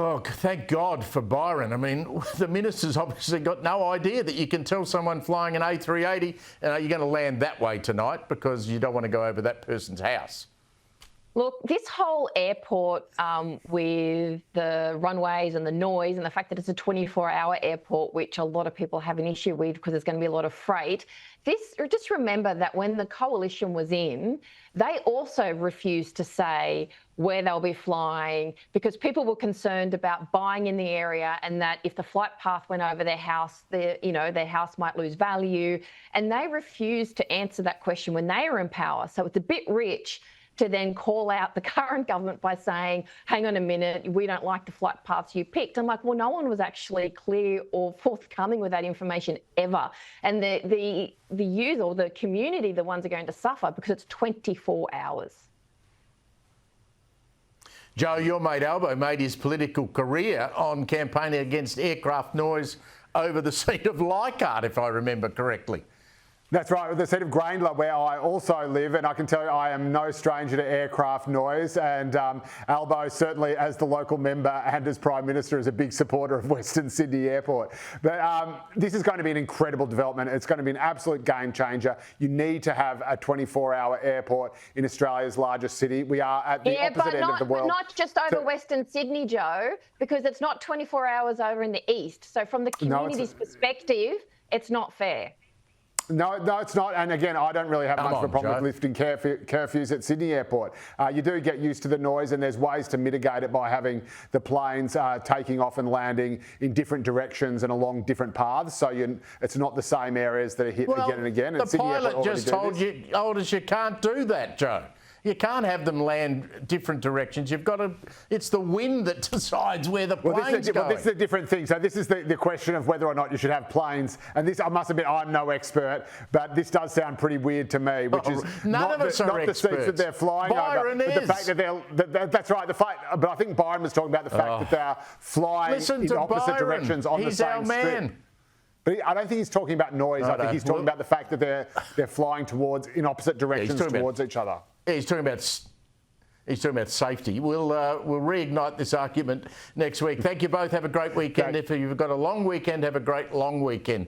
Oh, thank God for Byron. I mean, the minister's obviously got no idea that you can tell someone flying an A380, you're going to land that way tonight because you don't want to go over that person's house. Look, this whole airport with the runways and the noise and the fact that it's a 24-hour airport, which a lot of people have an issue with because there's going to be a lot of freight. Just remember that when the coalition was in, they also refused to say where they'll be flying because people were concerned about buying in the area and that if the flight path went over their house, their house might lose value. And they refused to answer that question when they were in power. So it's a bit rich to then call out the current government by saying, hang on a minute, we don't like the flight paths you picked. I'm like, well, no one was actually clear or forthcoming with that information ever. And the youth or the community, the ones are going to suffer because it's 24 hours. Joe, your mate Albo made his political career on campaigning against aircraft noise over the seat of Leichhardt, if I remember correctly. That's right, the seat of Grayndler, where I also live, and I can tell you I am no stranger to aircraft noise, and Albo certainly as the local member and as Prime Minister is a big supporter of Western Sydney Airport. But this is going to be an incredible development. It's going to be an absolute game changer. You need to have a 24-hour airport in Australia's largest city. We are at the opposite end of the world. But not just over Western Sydney, Joe, because it's not 24 hours over in the east. So from the community's perspective, it's not fair. No, it's not. And again, I don't really have much of a problem with lifting curfews at Sydney Airport. You do get used to the noise, and there's ways to mitigate it by having the planes taking off and landing in different directions and along different paths. So it's not the same areas that are hit again and again. The pilot just told us you can't do that, Joe. You can't have them land different directions. You've got to. It's the wind that decides where the plane's going. Well, this is a different thing. So this is the question of whether or not you should have planes. And this, I must admit, I'm no expert, but this does sound pretty weird to me. Which is none of us are not experts. The seats that they're flying Byron over, is. but the fact that that's right. But I think Byron was talking about the fact that they're flying in opposite directions on the same strip. But I don't think he's talking about noise. I think he's talking about the fact that they're flying in opposite directions towards each other. Yeah, he's talking about safety. We'll reignite this argument next week. Thank you both. Have a great weekend. If you've got a long weekend, have a great long weekend.